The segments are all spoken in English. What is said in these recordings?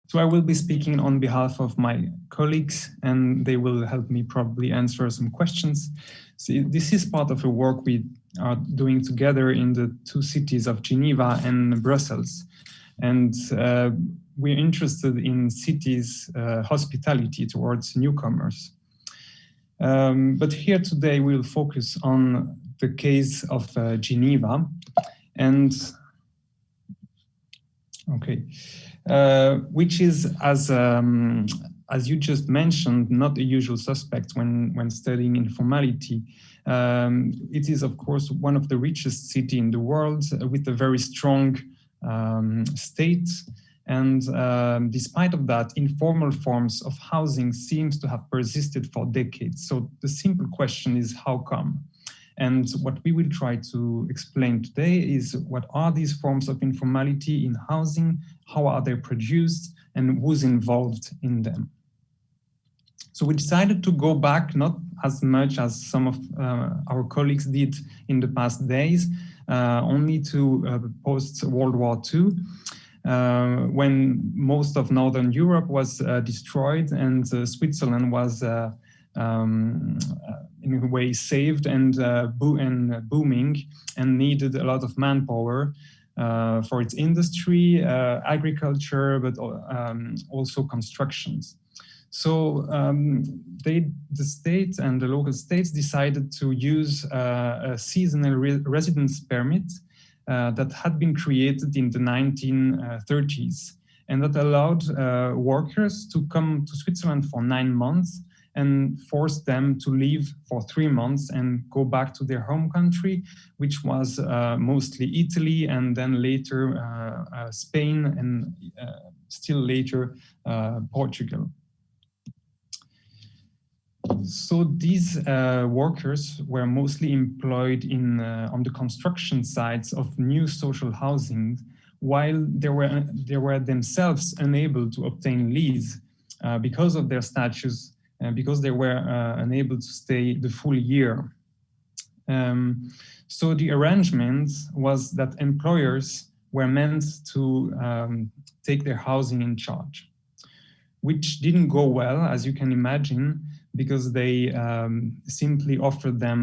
So I will be speaking on behalf of my colleagues, and they will help me probably answer some questions. So this is part of a work we are doing together in the two cities of Geneva and Brussels. And we're interested in cities' hospitality towards newcomers. But here today we'll focus on the case of Geneva. And okay. Which is, as you just mentioned, not a usual suspect when studying informality. It is, of course, one of the richest cities in the world with a very strong state. And despite of that, informal forms of housing seems to have persisted for decades. So the simple question is, how come? And what we will try to explain today is what are these forms of informality in housing, how are they produced, and who's involved in them. So we decided to go back, not as much as some of our colleagues did in the past days, only to post-World War II, when most of Northern Europe was destroyed and Switzerland was in a way saved and booming and needed a lot of manpower for its industry, agriculture, but also constructions. So the state and the local states decided to use a seasonal residence permit that had been created in the 1930s and that allowed workers to come to Switzerland for 9 months and forced them to leave for 3 months and go back to their home country, which was mostly Italy, and then later Spain, and still later Portugal. So these workers were mostly employed in on the construction sites of new social housing, while they were themselves unable to obtain lease because of their status. Because they were unable to stay the full year. So the arrangement was that employers were meant to take their housing in charge, which didn't go well, as you can imagine, because they simply offered them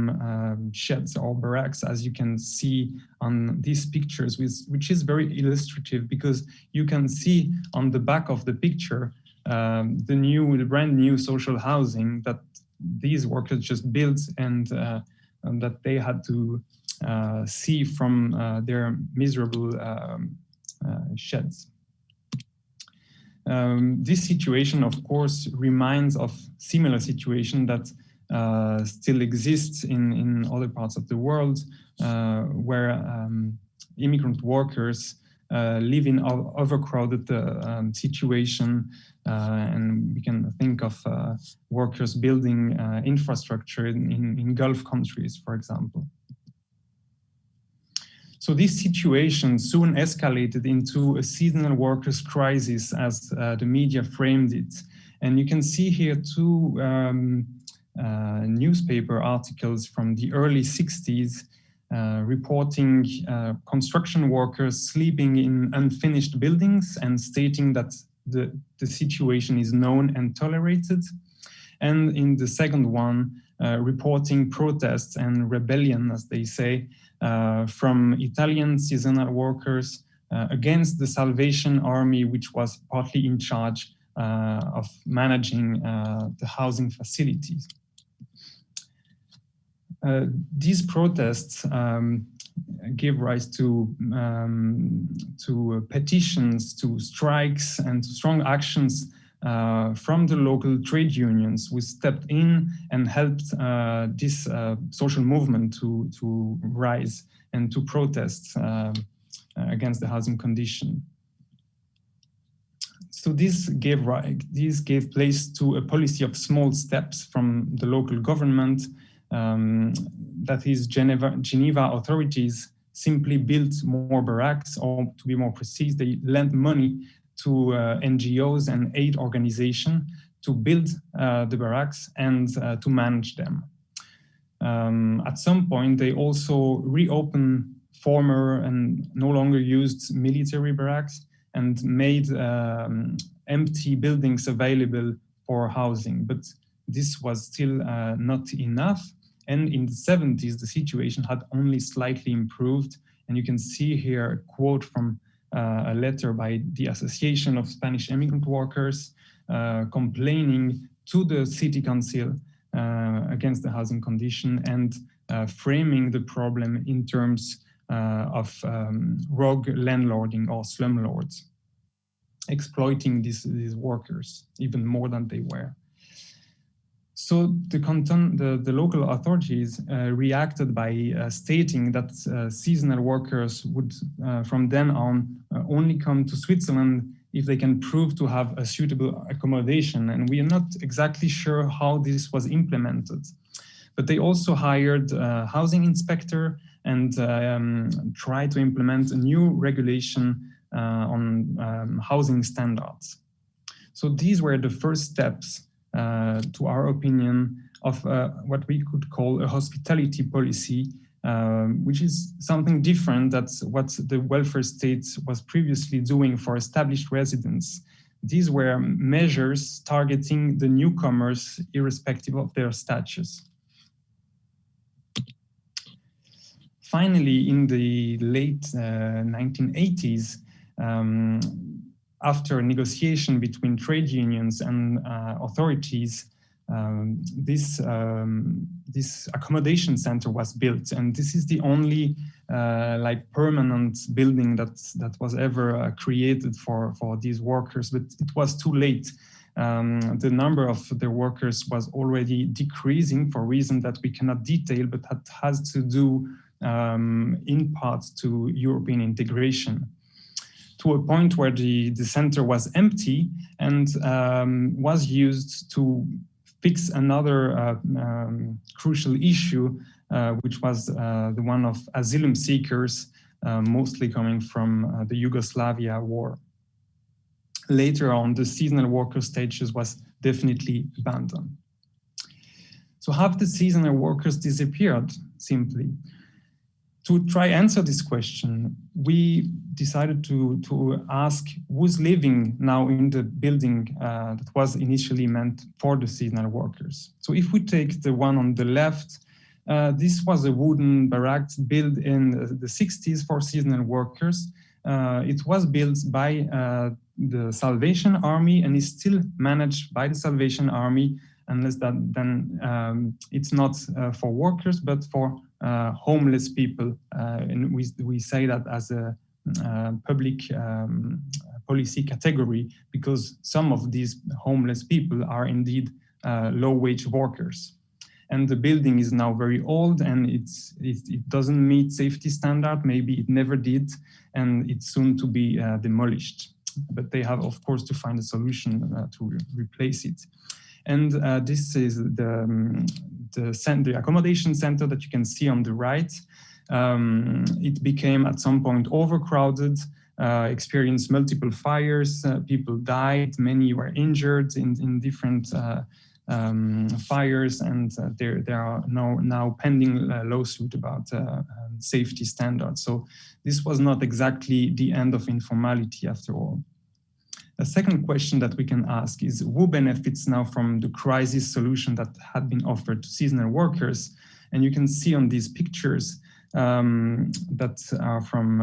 sheds or barracks, as you can see on these pictures, which is very illustrative, because you can see on the back of the picture the brand new social housing that these workers just built and that they had to see from their miserable sheds. This situation, of course, reminds of similar situation that still exists in other parts of the world, where immigrant workers live in overcrowded situation, and we can think of workers building infrastructure in Gulf countries, for example. So this situation soon escalated into a seasonal workers crisis, as the media framed it. And you can see here two newspaper articles from the early 60s reporting construction workers sleeping in unfinished buildings and stating that the situation is known and tolerated. And in the second one, reporting protests and rebellion, as they say, from Italian seasonal workers against the Salvation Army, which was partly in charge of managing the housing facilities. These protests gave rise to petitions, to strikes, and to strong actions from the local trade unions, who stepped in and helped this social movement to rise and to protest against the housing condition. So this gave place to a policy of small steps from the local government. That is, Geneva authorities simply built more barracks, or to be more precise, they lent money to NGOs and aid organizations to build the barracks and to manage them. At some point, they also reopened former and no longer used military barracks and made empty buildings available for housing. But this was still not enough. And in the 70s, the situation had only slightly improved. And you can see here a quote from a letter by the Association of Spanish Immigrant Workers complaining to the city council against the housing condition and framing the problem in terms of rogue landlording or slumlords, exploiting these workers even more than they were. So the local authorities reacted by stating that seasonal workers would, from then on, only come to Switzerland if they can prove to have a suitable accommodation. And we are not exactly sure how this was implemented. But they also hired a housing inspector and tried to implement a new regulation on housing standards. So these were the first steps, to our opinion, of what we could call a hospitality policy, which is something different than what the welfare state was previously doing for established residents. These were measures targeting the newcomers irrespective of their status. Finally, in the late 1980s, after a negotiation between trade unions and authorities, this accommodation center was built, and this is the only like permanent building that was ever created for these workers. But it was too late. The number of the workers was already decreasing for reasons that we cannot detail, but that has to do in part to European integration, to a point where the center was empty and was used to fix another crucial issue, which was the one of asylum seekers, mostly coming from the Yugoslavia war. Later on, the seasonal worker status was definitely abandoned. So have the seasonal workers disappeared simply? To try answer this question, we decided to ask who's living now in the building that was initially meant for the seasonal workers. So if we take the one on the left, this was a wooden barrack built in the 60s for seasonal workers. It was built by the Salvation Army and is still managed by the Salvation Army, unless that then it's not for workers, but for homeless people. And we say that as a public policy category, because some of these homeless people are indeed low-wage workers. And the building is now very old, and it doesn't meet safety standard. Maybe it never did, and it's soon to be demolished. But they have, of course, to find a solution to replace it. And this is the accommodation center that you can see on the right. It became at some point overcrowded, experienced multiple fires, people died, many were injured in different fires, and there are now pending lawsuit about safety standards. So this was not exactly the end of informality after all. A second question that we can ask is who benefits now from the crisis solution that had been offered to seasonal workers? And you can see on these pictures that are from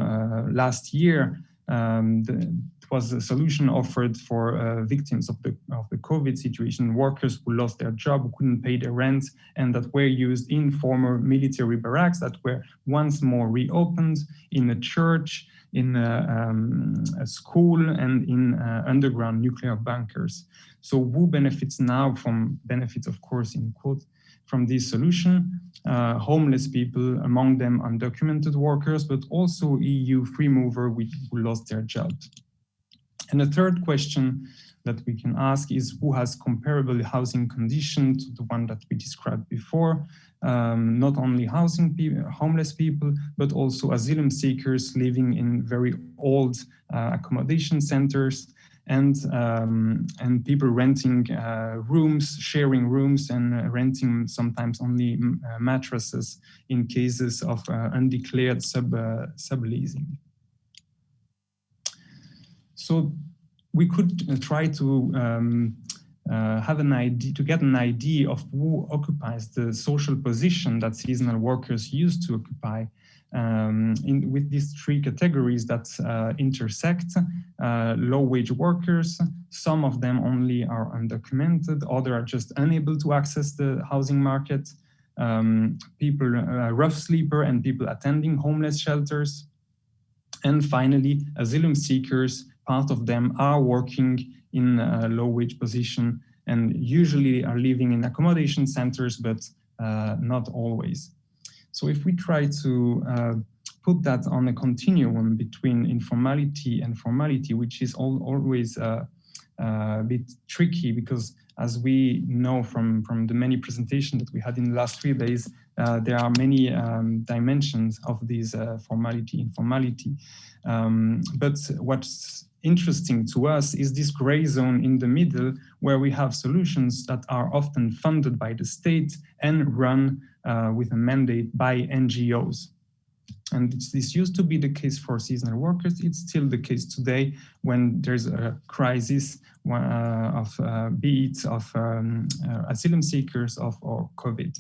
last year. It was a solution offered for victims of the COVID situation, workers who lost their job, who couldn't pay their rent, and that were used in former military barracks that were once more reopened in a church, in a school, and in underground nuclear bunkers. So who benefits now from benefits, of course, in quote, from this solution? Homeless people, among them undocumented workers, but also EU free mover who lost their job. And the third question that we can ask is who has comparable housing conditions to the one that we described before? Not only homeless people, but also asylum seekers living in very old accommodation centers, and people renting rooms, sharing rooms, and renting sometimes only mattresses in cases of undeclared subleasing. So we could try to have an idea, to get an idea of who occupies the social position that seasonal workers used to occupy with these three categories that intersect: low-wage workers. Some of them only are undocumented, others are just unable to access the housing market. People, rough sleeper, and people attending homeless shelters. And finally, asylum seekers. Part of them are working in a low-wage position and usually are living in accommodation centers, but not always. So if we try to put that on a continuum between informality and formality, which is always a bit tricky, because as we know from the many presentations that we had in the last 3 days, there are many dimensions of this formality, informality. But what's interesting to us is this gray zone in the middle, where we have solutions that are often funded by the state and run with a mandate by NGOs. And this used to be the case for seasonal workers. It's still the case today when there's a crisis be it of asylum seekers or COVID.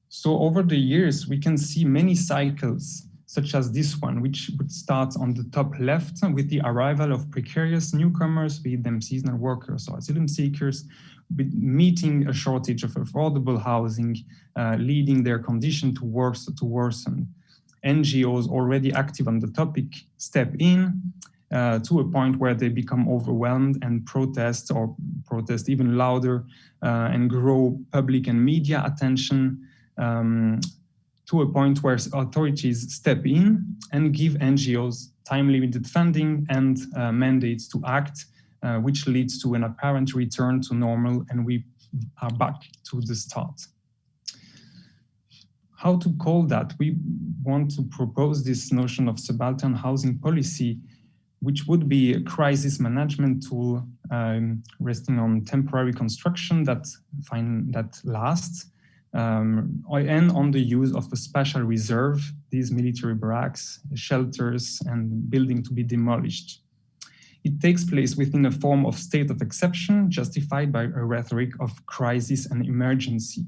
So over the years, we can see many cycles, such as this one, which would start on the top left with the arrival of precarious newcomers, be them seasonal workers or asylum seekers, meeting a shortage of affordable housing, leading their condition to worsen. NGOs already active on the topic step in to a point where they become overwhelmed and protest even louder and grow public and media attention, to a point where authorities step in and give NGOs time-limited funding and mandates to act, which leads to an apparent return to normal, and we are back to the start. How to call that? We want to propose this notion of subaltern housing policy, which would be a crisis management tool resting on temporary construction that lasts, and on the use of a special reserve, these military barracks, shelters, and buildings to be demolished. It takes place within a form of state of exception, justified by a rhetoric of crisis and emergency.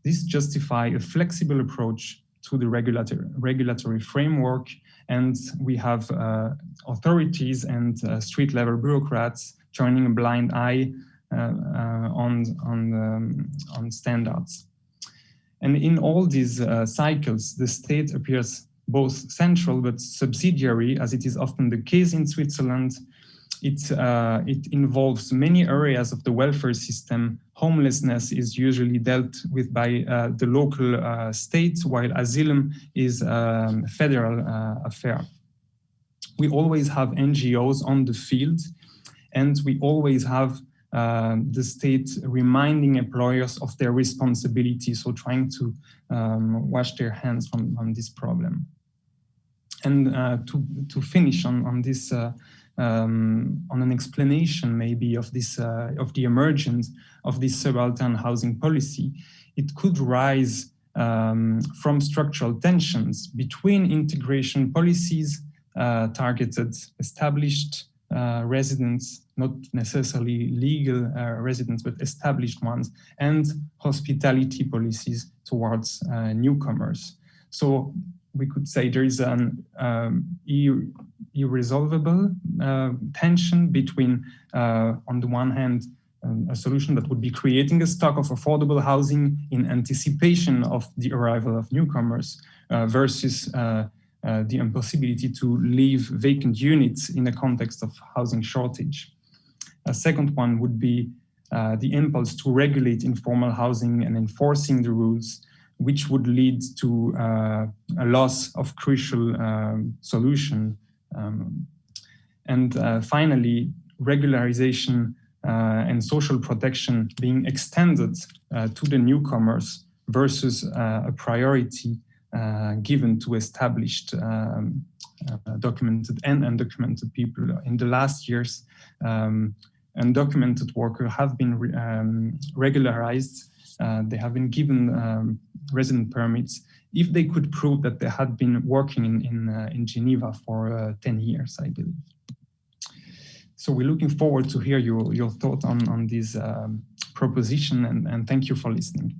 This justifies a flexible approach to the regulatory framework, and we have authorities and street-level bureaucrats turning a blind eye on standards. And in all these cycles, the state appears both central but subsidiary, as it is often the case in Switzerland. It involves many areas of the welfare system. Homelessness is usually dealt with by the local state, while asylum is a federal affair. We always have NGOs on the field, and we always have the state reminding employers of their responsibility, so trying to wash their hands from this problem. And to finish on this, on an explanation maybe of this of the emergence of this subaltern housing policy, it could rise from structural tensions between integration policies, targeted established residents, not necessarily legal residents, but established ones, and hospitality policies towards newcomers. So we could say there is an irresolvable tension between, on the one hand, a solution that would be creating a stock of affordable housing in anticipation of the arrival of newcomers versus the impossibility to leave vacant units in the context of housing shortage. A second one would be the impulse to regulate informal housing and enforcing the rules, which would lead to a loss of crucial solution. And finally, regularization and social protection being extended to the newcomers versus a priority given to established documented and undocumented people. In the last years, undocumented workers have been regularized. They have been given resident permits if they could prove that they had been working in Geneva for 10 years, I believe. So we're looking forward to hear your thoughts on this proposition, and thank you for listening.